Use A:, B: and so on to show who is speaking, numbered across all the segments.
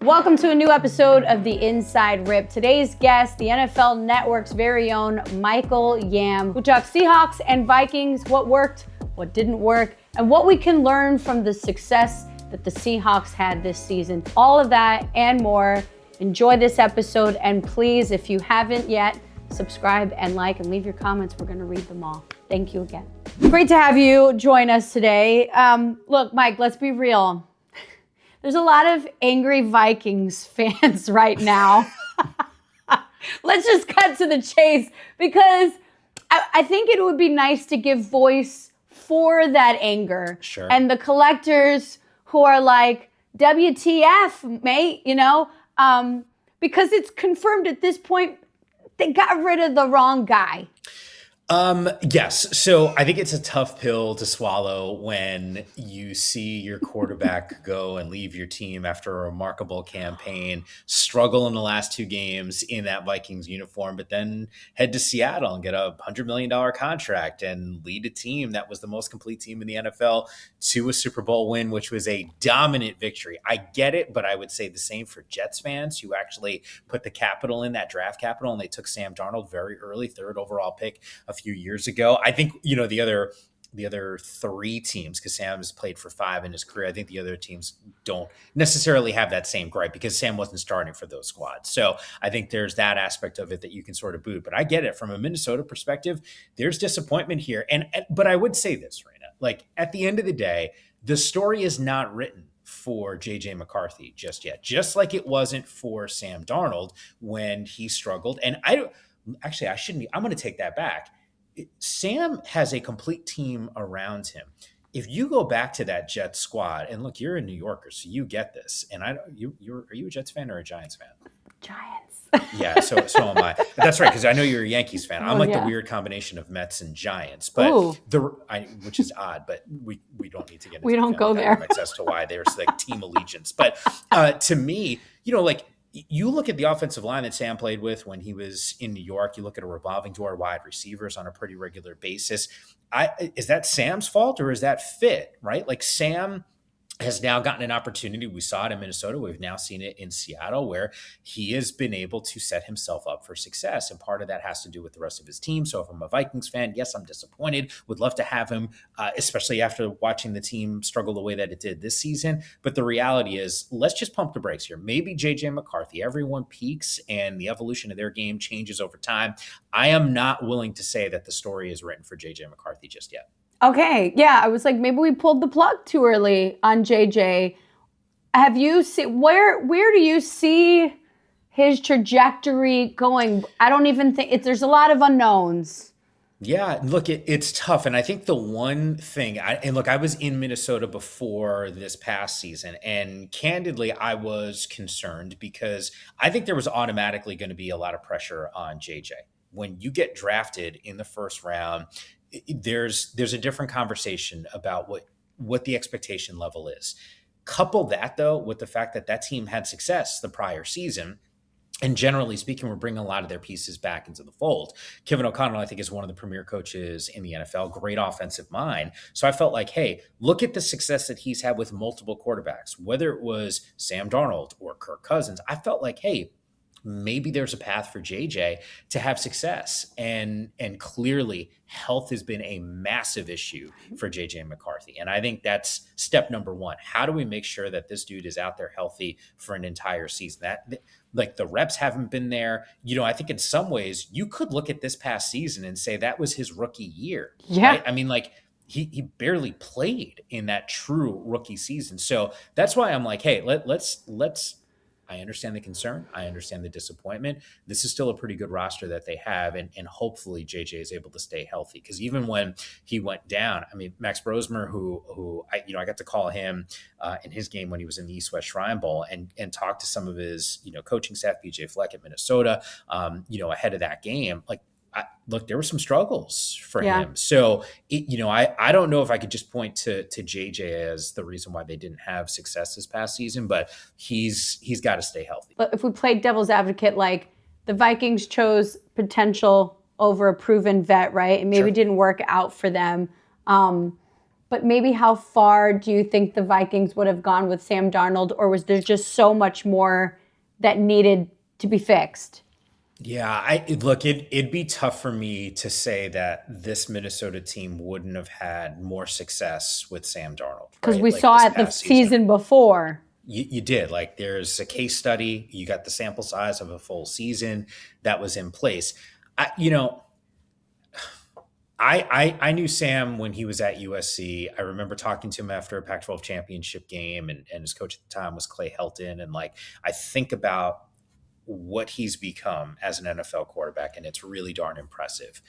A: Welcome to a new episode of The Inside Rip. Today's guest, the NFL Network's very own Michael Yam, who talks Seahawks and Vikings, what worked, what didn't work, and what we can learn from the success that the Seahawks had this season. All of that and more. Enjoy this episode, and please, if you haven't yet, subscribe and like and leave your comments. We're going to read them all. Thank you again. Great to have you join us today. Look, Mike, let's be real. There's a lot of angry Vikings fans right now. Let's just cut to the chase, because I think it would be nice to give voice for that anger.
B: Sure.
A: And the collectors who are like, WTF, mate, because it's confirmed at this point, they got rid of the wrong guy.
B: Yes. So I think it's a tough pill to swallow when you see your quarterback go and leave your team after a remarkable campaign, struggle in the last two games in that Vikings uniform, but then head to Seattle and get a $100 million contract and lead a team that was the most complete team in the NFL to a Super Bowl win, which was a dominant victory. I get it, but I would say the same for Jets fans who actually put the capital in, that draft capital, and they took Sam Darnold very early, third overall pick a few years ago. I think, the other three teams, because Sam's played for 5 in his career, I think the other teams don't necessarily have that same gripe because Sam wasn't starting for those squads. So I think there's that aspect of it that you can sort of boot. But I get it from a Minnesota perspective. There's disappointment here. But I would say this, Raina, like at the end of the day, the story is not written for JJ McCarthy just yet, just like it wasn't for Sam Darnold when he struggled. And I'm going to take that back. Sam has a complete team around him. If you go back to that Jets squad, and look, you're a New Yorker, so you get this. And are you a Jets fan or a Giants fan?
A: Giants.
B: Yeah, so am I. But that's right, because I know you're a Yankees fan. I'm the weird combination of Mets and Giants, but which is odd. But we don't need to get into
A: we don't go there
B: as to why there's like team allegiance. But to me, you look at the offensive line that Sam played with when he was in New York. You look at a revolving door wide receivers on a pretty regular basis. Is that Sam's fault or is that fit, right? Like Sam has now gotten an opportunity. We saw it in Minnesota. We've now seen it in Seattle, where he has been able to set himself up for success. And part of that has to do with the rest of his team. So if I'm a Vikings fan, yes, I'm disappointed. Would love to have him, especially after watching the team struggle the way that it did this season. But the reality is, let's just pump the brakes here. Maybe JJ McCarthy, everyone peaks and the evolution of their game changes over time. I am not willing to say that the story is written for JJ McCarthy just yet.
A: Okay, yeah, I was like, maybe we pulled the plug too early on JJ. Have you seen where do you see his trajectory going? I don't even think there's a lot of unknowns.
B: Yeah, look, it's tough. And I think the one thing, I was in Minnesota before this past season, and candidly, I was concerned because I think there was automatically going to be a lot of pressure on JJ. When you get drafted in the first round, there's a different conversation about what the expectation level is. Couple that, though, with the fact that team had success the prior season. And generally speaking, we're bringing a lot of their pieces back into the fold. Kevin O'Connell, I think, is one of the premier coaches in the NFL, great offensive mind. So I felt like, hey, look at the success that he's had with multiple quarterbacks, whether it was Sam Darnold or Kirk Cousins. I felt like, hey, maybe there's a path for JJ to have success. And clearly health has been a massive issue for JJ McCarthy. And I think that's step number one. How do we make sure that this dude is out there healthy for an entire season? That, like, the reps haven't been there. I think in some ways you could look at this past season and say that was his rookie year.
A: Yeah.
B: Right? I mean, like, he barely played in that true rookie season. So that's why I'm like, hey, let's I understand the concern. I understand the disappointment. This is still a pretty good roster that they have, and hopefully JJ is able to stay healthy. Because even when he went down, I mean, Max Brosmer, who I got to call him in his game when he was in the East-West Shrine Bowl, and talk to some of his coaching staff, BJ Fleck at Minnesota, ahead of that game. Like, look, there were some struggles for him. So, I don't know if I could just point to JJ as the reason why they didn't have success this past season, but he's got to stay healthy.
A: But if we played devil's advocate, like the Vikings chose potential over a proven vet, right? And maybe didn't work out for them. But maybe how far do you think the Vikings would have gone with Sam Darnold, or was there just so much more that needed to be fixed?
B: Yeah, it'd be tough for me to say that this Minnesota team wouldn't have had more success with Sam Darnold,
A: Because
B: right?
A: we
B: Like
A: saw
B: this
A: it the
B: past season.
A: season before.
B: You did. Like there's a case study, you got the sample size of a full season that was in place. I, you know, I knew Sam when he was at USC. I remember talking to him after a Pac-12 championship game, and his coach at the time was Clay Helton. And like I think about what he's become as an NFL quarterback, and it's really darn impressive.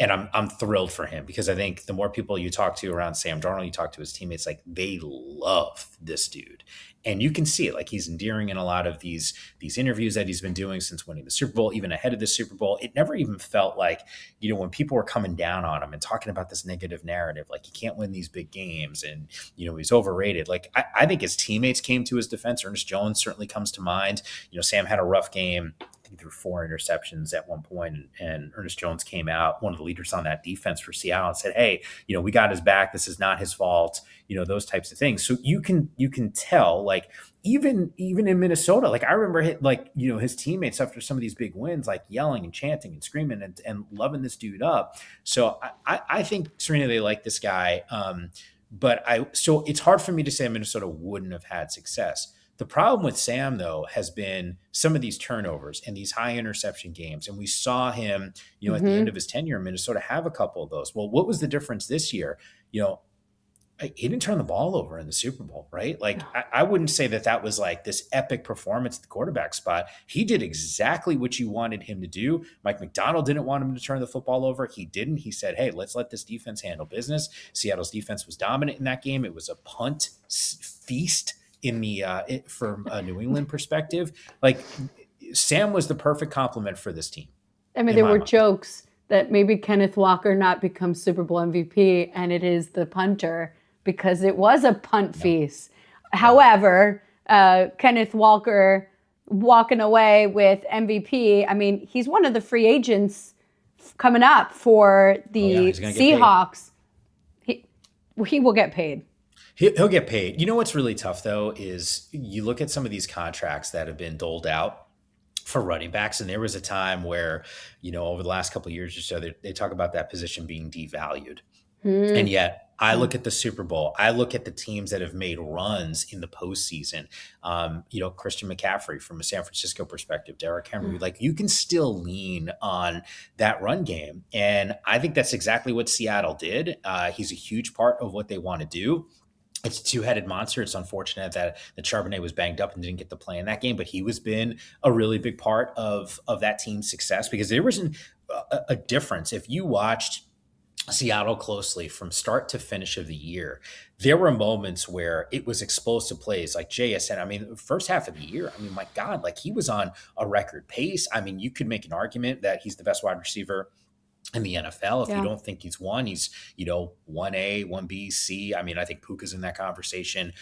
B: And I'm thrilled for him because I think the more people you talk to around Sam Darnold, you talk to his teammates, like they love this dude, and you can see it. Like he's endearing in a lot of these interviews that he's been doing since winning the Super Bowl, even ahead of the Super Bowl. It never even felt like, when people were coming down on him and talking about this negative narrative, like he can't win these big games and he's overrated. Like I think his teammates came to his defense. Ernest Jones certainly comes to mind. Sam had a rough game. He threw 4 interceptions at one point, and Ernest Jones came out, one of the leaders on that defense for Seattle, and said, "Hey, we got his back. This is not his fault." Those types of things. So you can tell, like even in Minnesota, like I remember his teammates after some of these big wins, like yelling and chanting and screaming and loving this dude up. So I think Serena, they like this guy. So it's hard for me to say Minnesota wouldn't have had success. The problem with Sam, though, has been some of these turnovers and these high interception games. And we saw him, at the end of his tenure in Minnesota, have a couple of those. Well, what was the difference this year? He didn't turn the ball over in the Super Bowl, right? Like, I wouldn't say that was like this epic performance at the quarterback spot. He did exactly what you wanted him to do. Mike McDonald didn't want him to turn the football over. He didn't. He said, "Hey, let's let this defense handle business." Seattle's defense was dominant in that game. It was a punt feast in the from a New England perspective. Like Sam was the perfect complement for this team.
A: I mean, there were jokes that maybe Kenneth Walker not become Super Bowl MVP, and it is the punter because it was a punt feast. However, Kenneth Walker walking away with MVP. I mean, he's one of the free agents coming up for the Seahawks. He will get paid.
B: He'll get paid. You know what's really tough, though, is you look at some of these contracts that have been doled out for running backs, and there was a time where, over the last couple of years or so, they talk about that position being devalued. And yet I look at the Super Bowl. I look at the teams that have made runs in the postseason. Christian McCaffrey from a San Francisco perspective, Derrick Henry, like you can still lean on that run game. And I think that's exactly what Seattle did. He's a huge part of what they want to do. It's a two-headed monster. It's unfortunate that Charbonnet was banged up and didn't get to play in that game, but he was been a really big part of that team's success because there was a difference. If you watched Seattle closely from start to finish of the year, there were moments where it was explosive plays like JSN. I mean, first half of the year, I mean, my God, like he was on a record pace. I mean, you could make an argument that he's the best wide receiver in the NFL. If you don't think he's one, he's, 1A, 1B, C. I mean, I think Puka's in that conversation.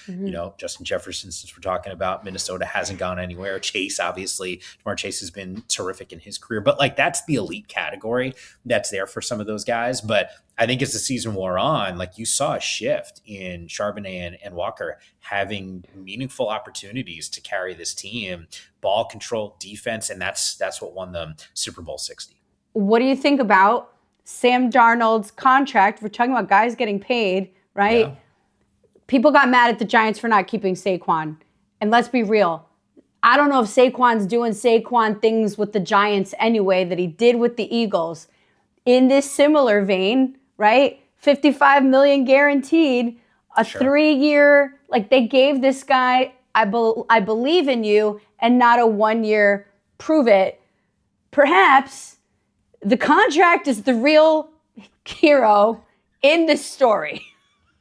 B: Justin Jefferson, since we're talking about Minnesota, hasn't gone anywhere. Chase, obviously, Jamar Chase has been terrific in his career, but like that's the elite category that's there for some of those guys. But I think as the season wore on, like you saw a shift in Charbonnet and Walker having meaningful opportunities to carry this team, ball control, defense, and that's what won them Super Bowl 60.
A: What do you think about Sam Darnold's contract? We're talking about guys getting paid, right? Yeah. People got mad at the Giants for not keeping Saquon. And let's be real. I don't know if Saquon's doing Saquon things with the Giants anyway that he did with the Eagles. In this similar vein, right? $55 million guaranteed, a 3-year, like they gave this guy, I believe in you, and not a 1-year prove it. Perhaps the contract is the real hero in this story.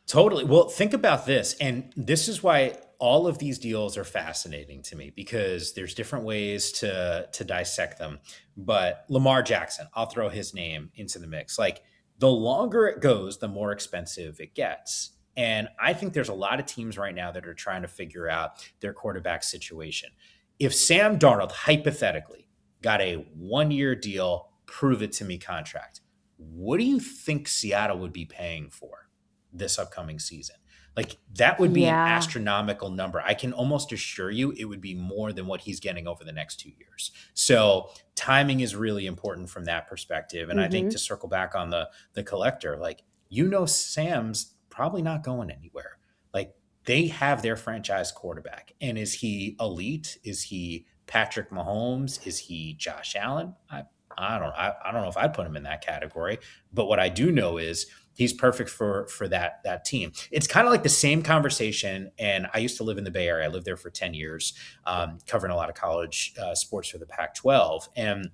B: Totally. Well, think about this. And this is why all of these deals are fascinating to me because there's different ways to dissect them. But Lamar Jackson, I'll throw his name into the mix. Like the longer it goes, the more expensive it gets. And I think there's a lot of teams right now that are trying to figure out their quarterback situation. If Sam Darnold, hypothetically, got a 1-year deal, prove it to me contract, what do you think Seattle would be paying for this upcoming season. Like that would be an
A: Yeah.
B: astronomical number. I can almost assure you it would be more than what he's getting over the next 2 years. So timing is really important from that perspective. And I think to circle back on the collector, like, Sam's probably not going anywhere. Like they have their franchise quarterback. And is he elite? Is he Patrick Mahomes? Is he Josh Allen? I don't know if I'd put him in that category. But what I do know is he's perfect for that team. It's kind of like the same conversation. And I used to live in the Bay Area. I lived there for 10 years, covering a lot of college sports for the Pac-12. And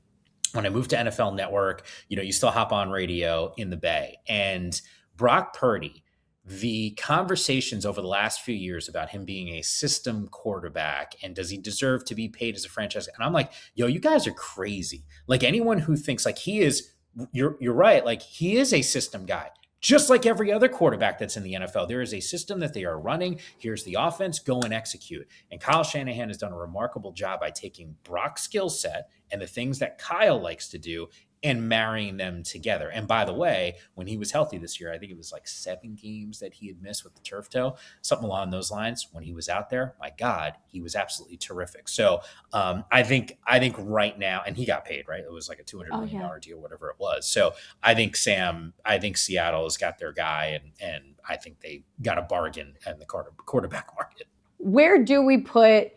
B: when I moved to NFL Network, you still hop on radio in the Bay. And Brock Purdy, the conversations over the last few years about him being a system quarterback and does he deserve to be paid as a franchise? And I'm like, yo, you guys are crazy. Like anyone who thinks like he is, you're right. Like he is a system guy. Just like every other quarterback that's in the NFL, there is a system that they are running. Here's the offense, go and execute. And Kyle Shanahan has done a remarkable job by taking Brock's skill set and the things that Kyle likes to do and marrying them together. And by the way, when he was healthy this year, I think it was like 7 games that he had missed with the turf toe, something along those lines. When he was out there, my God, he was absolutely terrific. So I think right now, and he got paid, right? It was like a $200 million deal, whatever it was. So I think Seattle has got their guy, and I think they got a bargain in the quarterback market.
A: Where do we put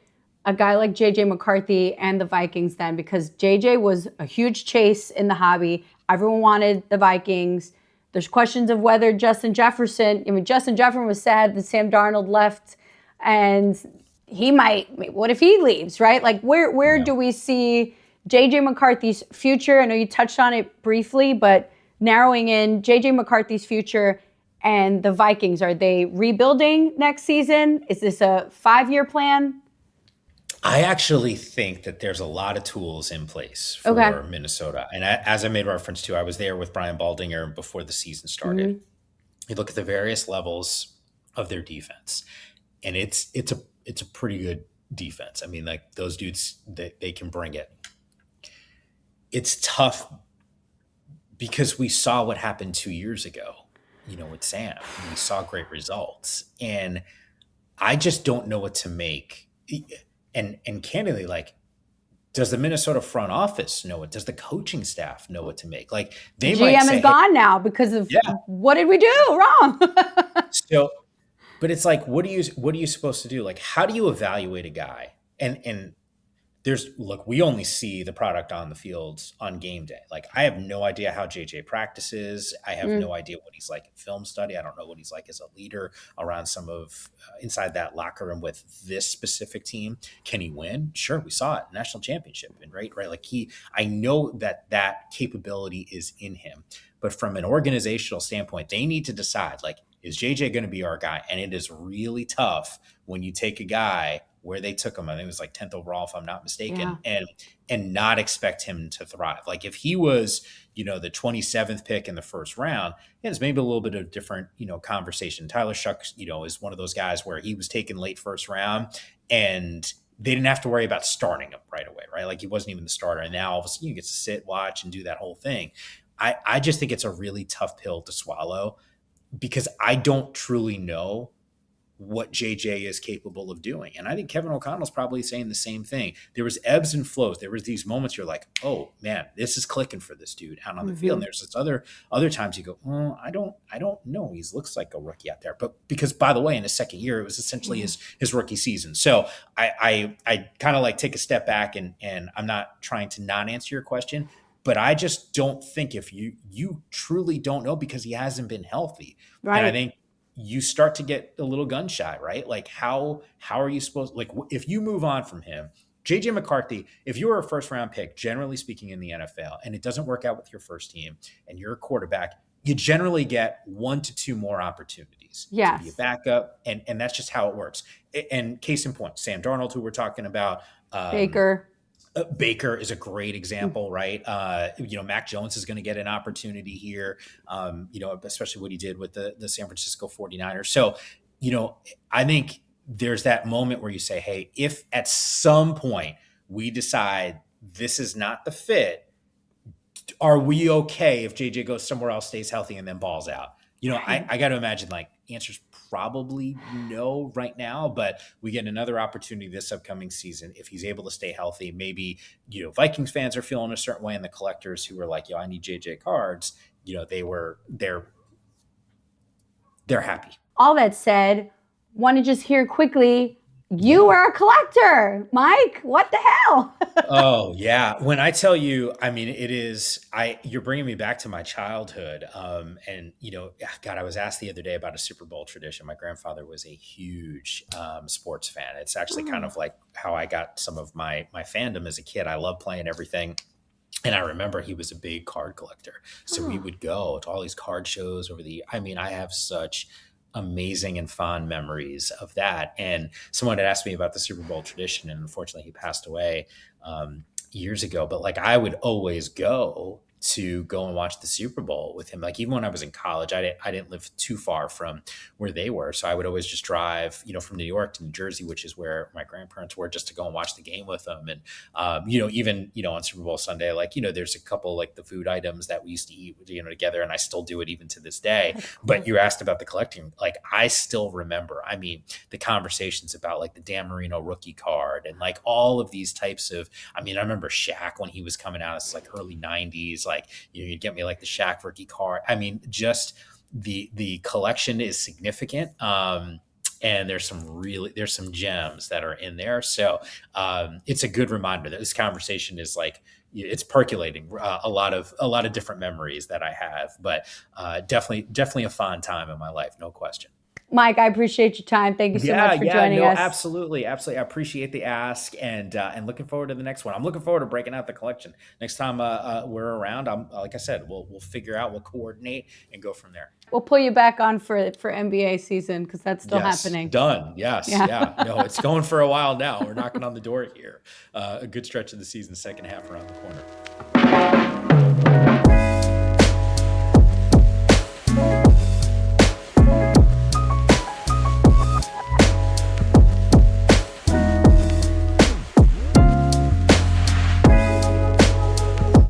A: a guy like JJ McCarthy and the Vikings then? Because JJ was a huge chase in the hobby. Everyone wanted the Vikings. There's questions of whether Justin Jefferson was sad that Sam Darnold left, and what if he leaves, right? Like where do we see JJ McCarthy's future? I know you touched on it briefly, but narrowing in JJ McCarthy's future and the Vikings, are they rebuilding next season? Is this a 5-year plan?
B: I actually think that there's a lot of tools in place for Minnesota. And as I made reference to, I was there with Brian Baldinger before the season started. Mm-hmm. You look at the various levels of their defense, and it's a pretty good defense. I mean, like those dudes, they can bring it. It's tough because we saw what happened 2 years ago, with Sam. We saw great results. And I just don't know what to make. And candidly, like, does the Minnesota front office know it? Does the coaching staff know what to make? Like, they might say,
A: GM is gone now because of what did we do wrong?
B: So, but it's like, what are you supposed to do? Like, how do you evaluate a guy? And we only see the product on the fields on game day. Like, I have no idea how JJ practices. I have no idea what he's like in film study. I don't know what he's like as a leader around some of inside that locker room with this specific team. Can he win? Sure. We saw it, national championship, and right. Like I know that capability is in him, but from an organizational standpoint, they need to decide, like, is JJ going to be our guy? And it is really tough when you take a guy where they took him, I think it was like 10th overall, if I'm not mistaken, and not expect him to thrive. Like if he was, the 27th pick in the first round, it's maybe a little bit of different, conversation. Tyler Shuck, is one of those guys where he was taken late first round and they didn't have to worry about starting him right away, right? Like he wasn't even the starter. And now all of a sudden you get to sit, watch, and do that whole thing. I just think it's a really tough pill to swallow because I don't truly know what JJ is capable of doing. And I think Kevin O'Connell's probably saying the same thing. There was ebbs and flows. There was these moments you're like, oh man, this is clicking for this dude out on the field. And there's this other times you go, I don't know. He looks like a rookie out there. But because, by the way, in his second year, it was essentially his rookie season. So I kind of like take a step back and I'm not trying to not answer your question, but I just don't think if you truly don't know because he hasn't been healthy. Right. And I think you start to get a little gun shy, right? Like how are you supposed, like if you move on from him, JJ McCarthy, if you were a first round pick, generally speaking in the NFL, and it doesn't work out with your first team and you're a quarterback, you generally get 1 to 2 more opportunities to be a backup. And that's just how it works. And case in point, Sam Darnold, who we're talking about, Baker is a great example, right? Mac Jones is going to get an opportunity here, especially what he did with the San Francisco 49ers. So, I think there's that moment where you say, hey, if at some point we decide this is not the fit, are we okay if JJ goes somewhere else, stays healthy, and then balls out? I got to imagine like answer's probably no right now, but we get another opportunity this upcoming season. If he's able to stay healthy, maybe, Vikings fans are feeling a certain way, and the collectors who were like, I need JJ cards, they're happy.
A: All that said, want to just hear quickly, you were a collector, Mike. What the hell?
B: Oh yeah. When I tell you, I mean, you're bringing me back to my childhood. And God, I was asked the other day about a Super Bowl tradition. My grandfather was a huge sports fan. It's actually kind of like how I got some of my fandom as a kid. I love playing everything. And I remember he was a big card collector. So we would go to all these card shows I have such amazing and fond memories of that. And someone had asked me about the Super Bowl tradition, and unfortunately he passed away years ago. But like, I would always go and watch the Super Bowl with him. Like, even when I was in college, I didn't live too far from where they were. So I would always just drive, from New York to New Jersey, which is where my grandparents were, just to go and watch the game with them. And, even, on Super Bowl Sunday, like, there's a couple, like the food items that we used to eat, together. And I still do it even to this day. But you asked about the collecting, like, I still remember, the conversations about like the Dan Marino rookie card and like all of these types of, I remember Shaq when he was coming out, it's like early 90s, like, you'd get me like the Shaq rookie card. Just the collection is significant. And there's some gems that are in there. So it's a good reminder that this conversation is like, it's percolating a lot of different memories that I have, but definitely a fun time in my life. No question.
A: Mike, I appreciate your time. Thank you so much for joining us.
B: Absolutely. I appreciate the ask, and looking forward to the next one. I'm looking forward to breaking out the collection next time we're around. Like I said, we'll figure out, we'll coordinate and go from there.
A: We'll pull you back on for NBA season because that's still happening.
B: Done. Yes. Yeah. No, it's going for a while now. We're knocking on the door here. A good stretch of the season, second half around the corner.